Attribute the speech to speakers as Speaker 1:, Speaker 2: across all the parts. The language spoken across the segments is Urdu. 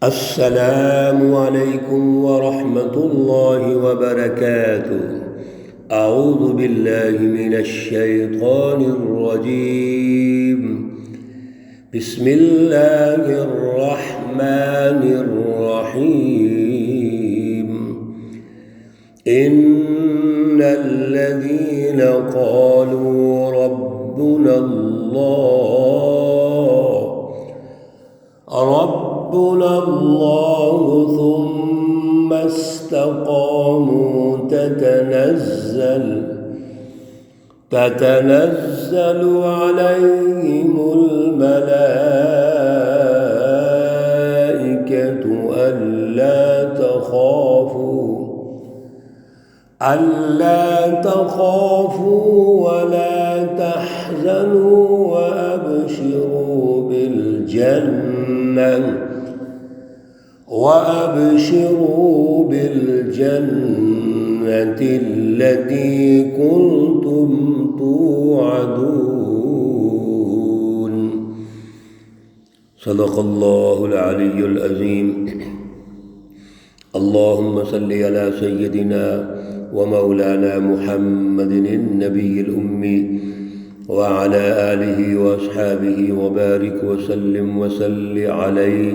Speaker 1: السلام علیکم ورحمۃ اللہ وبرکاتہ۔ اعوذ باللہ من الشیطان الرجیم، بسم اللہ الرحمن الرحیم۔ ان الذین قالوا ربنا اللہ ثم استقاموا تتنزل عليهم الملائكة ألا تخافوا ولا تحزنوا وأبشروا بالجنة التي كنتم توعدون۔ صدق اللہ العلی العظیم۔ اللہم صل علی سیدنا ومولانا محمد النبی الأمی وعلى آلہ واصحابہ وبارک وسلم وصل علیہ۔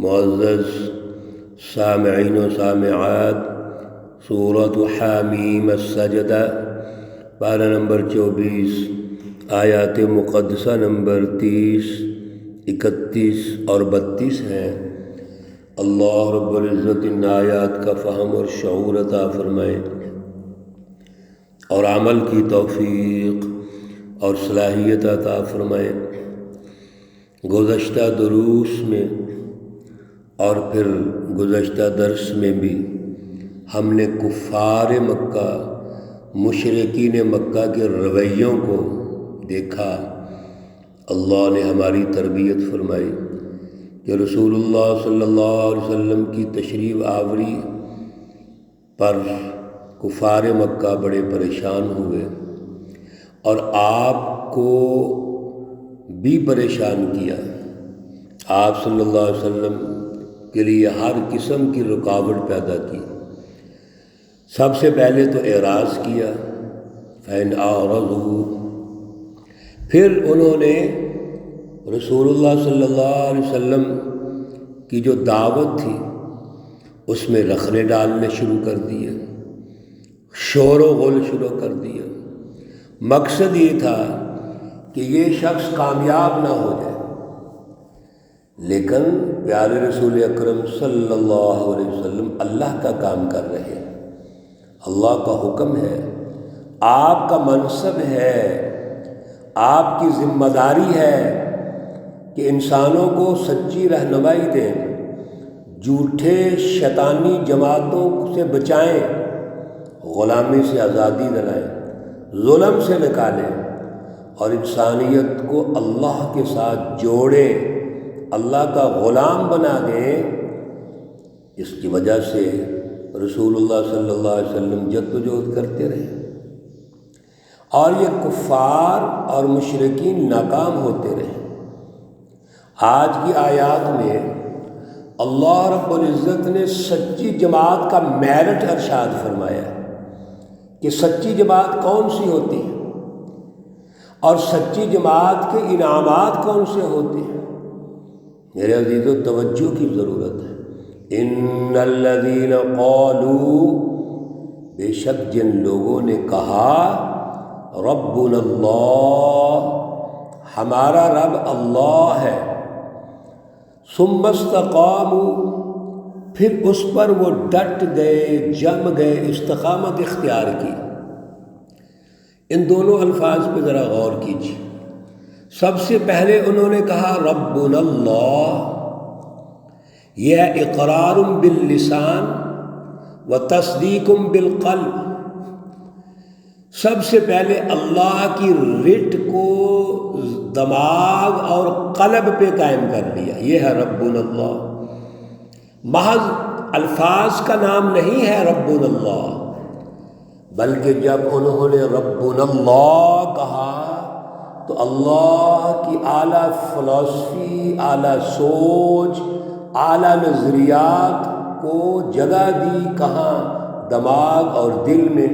Speaker 1: معزز سامعین و سامعات، سورۃ حامیم السجدہ، پارہ نمبر 24، آیات مقدسہ نمبر 30، 31 اور 32 ہیں۔ اللہ رب العزت ان آیات کا فہم اور شعور عطا فرمائے اور عمل کی توفیق اور صلاحیت عطا فرمائے۔ گزشتہ دروس میں اور پھر گزشتہ درس میں بھی ہم نے کفار مکہ، مشرکین مکہ کے رویوں کو دیکھا۔ اللہ نے ہماری تربیت فرمائی کہ رسول اللہ صلی اللہ علیہ وسلم کی تشریف آوری پر کفار مکہ بڑے پریشان ہوئے اور آپ کو بھی پریشان کیا۔ آپ صلی اللہ علیہ وسلم کے لیے ہر قسم کی رکاوٹ پیدا کی۔ سب سے پہلے تو اعراض کیا، فَإِنْ أَعْرَضُوا، پھر انہوں نے رسول اللہ صلی اللہ علیہ وسلم کی جو دعوت تھی اس میں رخنے ڈالنے شروع کر دیے، شور و غل شروع کر دیا۔ مقصد یہ تھا کہ یہ شخص کامیاب نہ ہو جائے، لیکن پیارے رسول اکرم صلی اللہ علیہ وسلم اللہ کا کام کر رہے ہیں، اللہ کا حکم ہے، آپ کا منصب ہے، آپ کی ذمہ داری ہے کہ انسانوں کو سچی رہنمائی دیں، جھوٹے شیطانی جماعتوں سے بچائیں، غلامی سے آزادی دلائیں، ظلم سے نکالیں اور انسانیت کو اللہ کے ساتھ جوڑیں، اللہ کا غلام بنا دیں۔ اس کی وجہ سے رسول اللہ صلی اللہ علیہ وسلم جدوجہد کرتے رہے اور یہ کفار اور مشرکین ناکام ہوتے رہے۔ آج کی آیات میں اللہ رب العزت نے سچی جماعت کا میرٹ ارشاد فرمایا کہ سچی جماعت کون سی ہوتی ہے اور سچی جماعت کے انعامات کون سے ہوتے ہیں۔ میرے عزیزو، توجہ کی ضرورت ہے۔ ان الذین قالوا، بے شک جن لوگوں نے کہا ربنا اللہ، ہمارا رب اللہ ہے، ثم استقاموا، پھر اس پر وہ ڈٹ گئے، جم گئے، استقامت اختیار کی۔ ان دونوں الفاظ پہ ذرا غور کیجیے۔ سب سے پہلے انہوں نے کہا ربنا اللہ، یہ اقرار باللسان و تصدیق بالقلب۔ سب سے پہلے اللہ کی رٹ کو دماغ اور قلب پہ قائم کر لیا، یہ ہے ربنا اللہ۔ محض الفاظ کا نام نہیں ہے ربنا اللہ، بلکہ جب انہوں نے ربنا اللہ کہا تو اللہ کی اعلیٰ فلسفی، اعلیٰ سوچ، اعلیٰ نظریات کو جگہ دی کہاں؟ دماغ اور دل میں،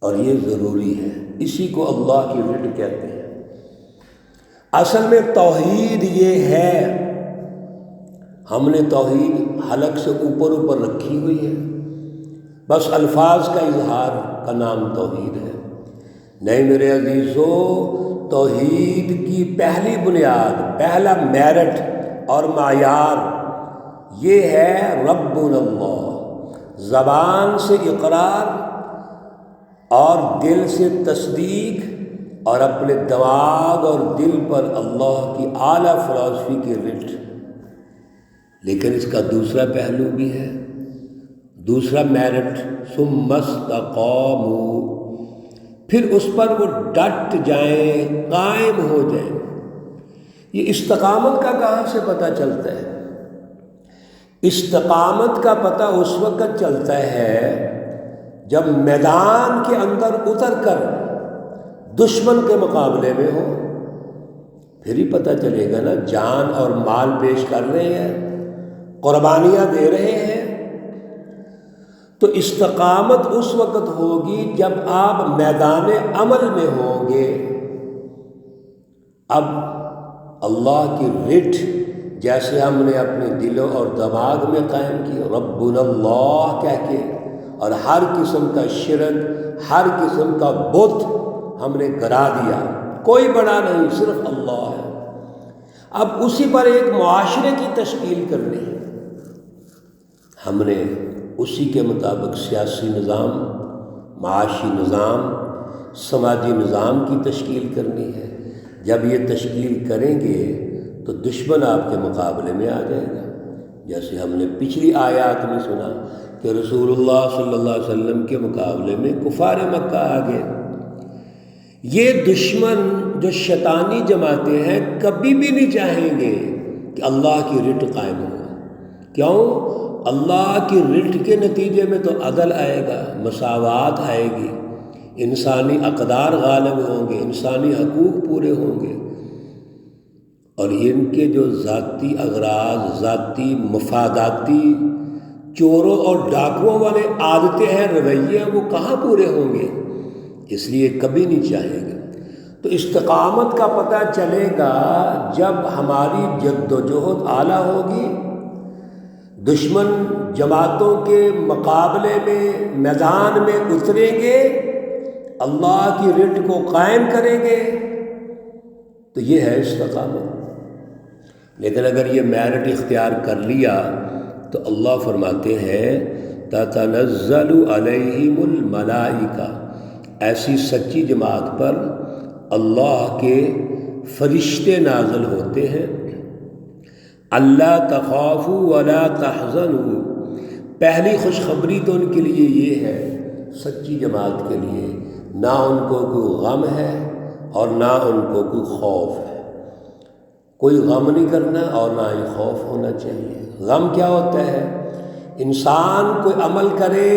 Speaker 1: اور یہ ضروری ہے، اسی کو اللہ کی رٹ کہتے ہیں۔ اصل میں توحید یہ ہے، ہم نے توحید حلق سے اوپر اوپر رکھی ہوئی ہے، بس الفاظ کا اظہار کا نام توحید ہے۔ نہیں میرے عزیزو، توحید کی پہلی بنیاد، پہلا میرٹ اور معیار یہ ہے ربنا اللہ، زبان سے اقرار اور دل سے تصدیق اور اپنے دماغ اور دل پر اللہ کی اعلیٰ فلسفی کی رٹ۔ لیکن اس کا دوسرا پہلو بھی ہے، دوسرا میرٹ، ثم استقاموا، پھر اس پر وہ ڈٹ جائیں، قائم ہو جائیں۔ یہ استقامت کا کہاں سے پتہ چلتا ہے؟ استقامت کا پتہ اس وقت چلتا ہے جب میدان کے اندر اتر کر دشمن کے مقابلے میں ہو، پھر ہی پتہ چلے گا نا۔ جان اور مال پیش کر رہے ہیں، قربانیاں دے رہے ہیں، تو استقامت اس وقت ہوگی جب آپ میدان عمل میں ہوں گے۔ اب اللہ کی رٹ جیسے ہم نے اپنے دلوں اور دماغ میں قائم کی، ربنا اللہ کہہ کے، اور ہر قسم کا شرک، ہر قسم کا بت ہم نے گرا دیا، کوئی بڑا نہیں، صرف اللہ ہے۔ اب اسی پر ایک معاشرے کی تشکیل کرنی ہے، ہم نے اسی کے مطابق سیاسی نظام، معاشی نظام، سماجی نظام کی تشکیل کرنی ہے۔ جب یہ تشکیل کریں گے تو دشمن آپ کے مقابلے میں آ جائے گا، جیسے ہم نے پچھلی آیات میں سنا کہ رسول اللہ صلی اللہ علیہ وسلم کے مقابلے میں کفار مکہ آ گئے۔ یہ دشمن جو شیطانی جماعتیں ہیں کبھی بھی نہیں چاہیں گے کہ اللہ کی رٹ قائم ہو۔ کیوں؟ اللہ کی رٹ کے نتیجے میں تو عدل آئے گا، مساوات آئے گی، انسانی اقدار غالب ہوں گے، انسانی حقوق پورے ہوں گے، اور ان کے جو ذاتی اغراض، ذاتی مفاداتی چوروں اور ڈاکوؤں والے عادتیں ہیں، رویے ہیں، وہ کہاں پورے ہوں گے؟ اس لیے کبھی نہیں چاہیں گے۔ تو استقامت کا پتہ چلے گا جب ہماری جد و جہد اعلیٰ ہوگی، دشمن جماعتوں کے مقابلے میں میدان میں اتریں گے، اللہ کی رٹ کو قائم کریں گے، تو یہ ہے استقامت۔ لیکن اگر یہ میرٹ اختیار کر لیا تو اللہ فرماتے ہیں تتنزل علیہم الملائکہ، ایسی سچی جماعت پر اللہ کے فرشتے نازل ہوتے ہیں۔ اللہ تخافوا ولا تحزنوا، پہلی خوشخبری تو ان کے لیے یہ ہے، سچی جماعت کے لیے، نہ ان کو کوئی غم ہے اور نہ ان کو کوئی خوف ہے۔ کوئی غم نہیں کرنا اور نہ ہی خوف ہونا چاہیے۔ غم کیا ہوتا ہے؟ انسان کوئی عمل کرے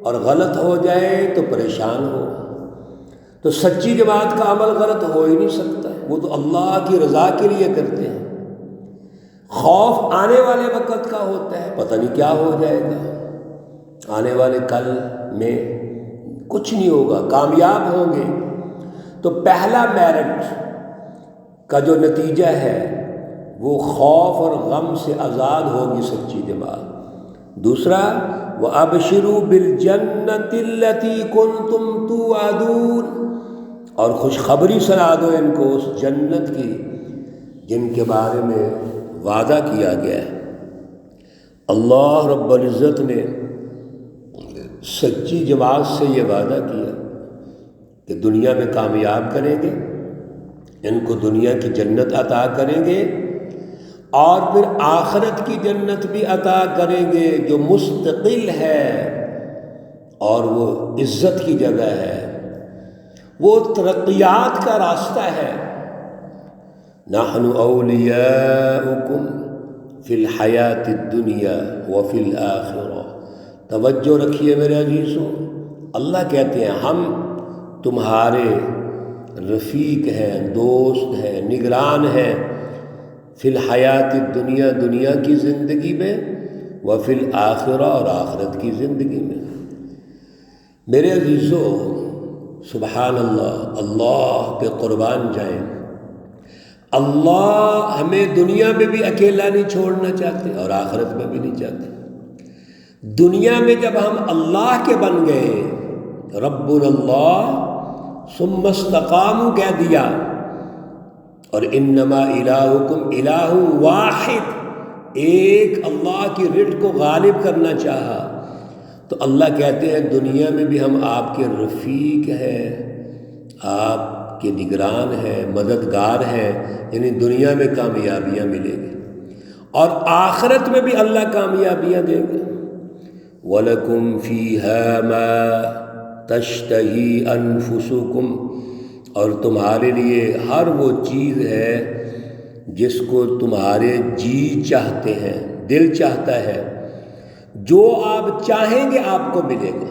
Speaker 1: اور غلط ہو جائے تو پریشان ہو، تو سچی جماعت کا عمل غلط ہو ہی نہیں سکتا، وہ تو اللہ کی رضا کے لیے کرتے ہیں۔ خوف آنے والے وقت کا ہوتا ہے، پتہ نہیں کیا ہو جائے گا، آنے والے کل میں کچھ نہیں ہوگا، کامیاب ہوں گے۔ تو پہلا میرٹ کا جو نتیجہ ہے وہ خوف اور غم سے آزاد ہوگی سچی جماعت۔ دوسرا وَأَبْشِرُوا بِالْجَنَّةِ الَّتِي كُنْتُمْ تُوعَدُونَ، اور خوشخبری سنا دو ان کو اس جنت کی جن کے بارے میں وعدہ کیا گیا ہے۔ اللہ رب العزت نے سچی جماعت سے یہ وعدہ کیا کہ دنیا میں کامیاب کریں گے، ان کو دنیا کی جنت عطا کریں گے، اور پھر آخرت کی جنت بھی عطا کریں گے جو مستقل ہے اور وہ عزت کی جگہ ہے، وہ ترقیات کا راستہ ہے۔ نحن اولیاؤکم فی الحیات الدنیا وفی الآخرہ، توجہ رکھیے میرے عزیزوں، اللہ کہتے ہیں ہم تمہارے رفیق ہیں، دوست ہیں، نگران ہیں فی الحیات الدنیا، دنیا کی زندگی میں، و فی الآخرہ، اور آخرت کی زندگی میں۔ میرے عزیزو، سبحان اللہ، اللہ پہ قربان جائیں، اللہ ہمیں دنیا میں بھی اکیلا نہیں چھوڑنا چاہتے اور آخرت میں بھی نہیں چاہتے۔ دنیا میں جب ہم اللہ کے بن گئے، رب اللہ ثم استقاموا کہہ دیا، اور انما الہکم الہ واحد، ایک اللہ کی رٹ کو غالب کرنا چاہا، تو اللہ کہتے ہیں دنیا میں بھی ہم آپ کے رفیق ہیں، آپ کے نگران ہیں، مددگار ہیں، یعنی دنیا میں کامیابیاں ملیں گی اور آخرت میں بھی اللہ کامیابیاں دیں گے۔ وَلَكُمْ فِيهَا مَا تَشْتَهِي أَنفُسُكُمْ، اور تمہارے لیے ہر وہ چیز ہے جس کو تمہارے جی چاہتے ہیں، دل چاہتا ہے، جو آپ چاہیں گے آپ کو ملے گا۔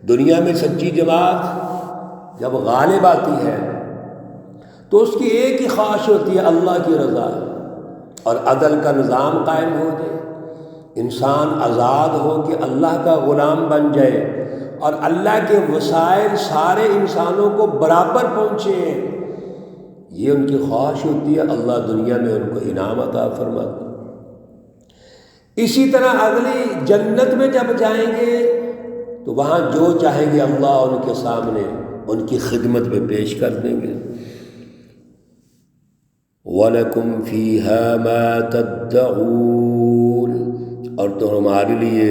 Speaker 1: دنیا میں سچی جماعت جب غالب آتی ہے تو اس کی ایک ہی خواہش ہوتی ہے، اللہ کی رضا اور عدل کا نظام قائم ہو جائے، انسان آزاد ہو کہ اللہ کا غلام بن جائے اور اللہ کے وسائل سارے انسانوں کو برابر پہنچیں، یہ ان کی خواہش ہوتی ہے۔ اللہ دنیا میں ان کو انعام عطا فرماتا۔ اسی طرح اگلی جنت میں جب جائیں گے تو وہاں جو چاہیں گے اللہ ان کے سامنے ان کی خدمت میں پیش کر دیں گے۔ وَلَكُمْ فِيهَا مَا تَدَّعُونَ، اور تمہارے لیے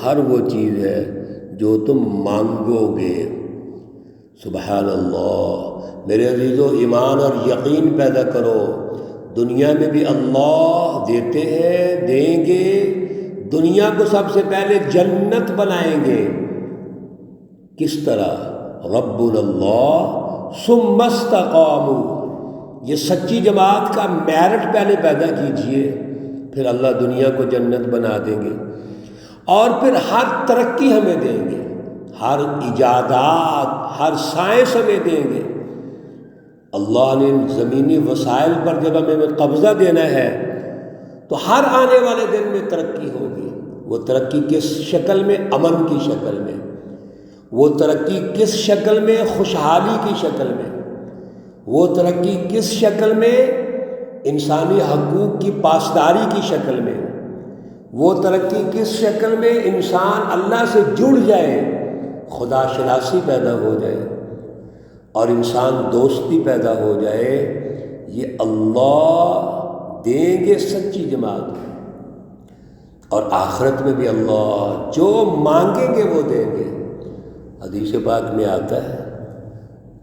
Speaker 1: ہر وہ چیز ہے جو تم مانگو گے۔ سبحان اللہ، میرے عزیزو، ایمان اور یقین پیدا کرو، دنیا میں بھی اللہ دیتے ہیں، دیں گے، دنیا کو سب سے پہلے جنت بنائیں گے۔ کس طرح؟ رب اللہ ثم استقاموا، یہ سچی جماعت کا میرٹ پہلے پیدا کیجئے، پھر اللہ دنیا کو جنت بنا دیں گے، اور پھر ہر ترقی ہمیں دیں گے، ہر ایجادات، ہر سائنس ہمیں دیں گے۔ اللہ نے زمینی وسائل پر جب ہمیں قبضہ دینا ہے تو ہر آنے والے دن میں ترقی ہوگی۔ وہ ترقی کس شکل میں؟ امن کی شکل میں۔ وہ ترقی کس شکل میں؟ خوشحالی کی شکل میں۔ وہ ترقی کس شکل میں؟ انسانی حقوق کی پاسداری کی شکل میں۔ وہ ترقی کس شکل میں؟ انسان اللہ سے جڑ جائے، خدا شناسی پیدا ہو جائے اور انسان دوستی پیدا ہو جائے۔ یہ اللہ دیں گے سچی جماعت، اور آخرت میں بھی اللہ جو مانگیں گے وہ دیں گے۔ حدیث پاک میں آتا ہے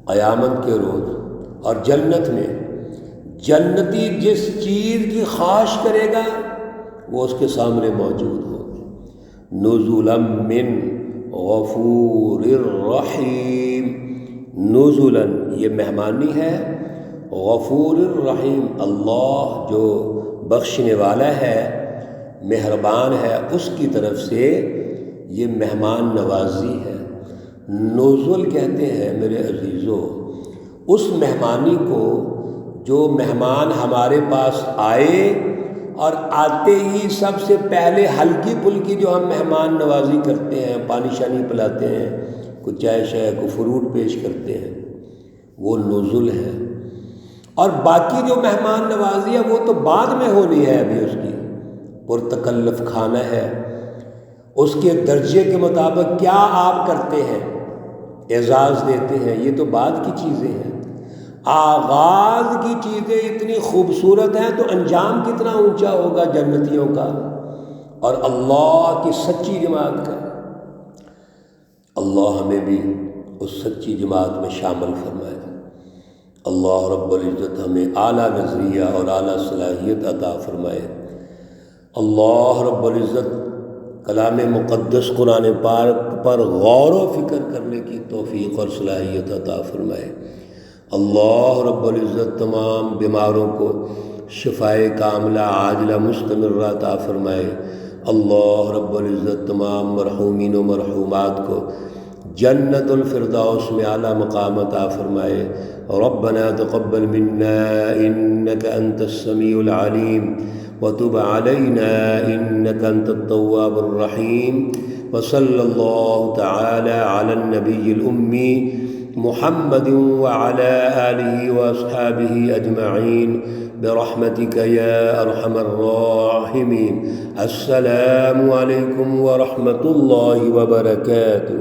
Speaker 1: قیامت کے روز اور جنت میں جنتی جس چیز کی خواہش کرے گا وہ اس کے سامنے موجود ہوگی۔ نزلا من غفور الرحیم، نزلا یہ مہمانی ہے، غفور الرحیم اللہ جو بخشنے والا ہے، مہربان ہے، اس کی طرف سے یہ مہمان نوازی ہے۔ نزل کہتے ہیں میرے عزیزو اس مہمانی کو جو مہمان ہمارے پاس آئے اور آتے ہی سب سے پہلے ہلکی پھلکی جو ہم مہمان نوازی کرتے ہیں، پانی شانی پلاتے ہیں، کچھ چائے شائے کو فروٹ پیش کرتے ہیں، وہ نزل ہے۔ اور باقی جو مہمان نوازی ہے وہ تو بعد میں ہونی ہے، ابھی اس کی پرتکلف کھانا ہے، اس کے درجے کے مطابق کیا آپ کرتے ہیں، اعزاز دیتے ہیں، یہ تو بعد کی چیزیں ہیں۔ آغاز کی چیزیں اتنی خوبصورت ہیں تو انجام کتنا اونچا ہوگا جنتیوں کا اور اللہ کی سچی جماعت کا۔ اللہ ہمیں بھی اس سچی جماعت میں شامل فرمائے۔ اللہ رب العزت ہمیں اعلیٰ نظریہ اور اعلیٰ صلاحیت عطا فرمائے۔ اللہ رب العزت کلام مقدس قرآن پاک پر غور و فکر کرنے کی توفیق اور صلاحیت عطا فرمائے۔ اللہ رب العزت تمام بیماروں کو شفائے کاملہ عاجلہ مستمرہ عطا فرمائے۔ اللہ رب العزت تمام مرحومین و مرحومات کو جنت الفردوس میں اعلیٰ مقام عطا فرمائے۔ ربنا تقبل منا إنك أنت السميع العليم وتب علينا إنك أنت التواب الرحيم. وصلى الله تعالى على النبي الأمي محمد وعلى آله وأصحابه أجمعين برحمتك يا أرحم الراحمين. السلام عليكم ورحمة الله وبركاته.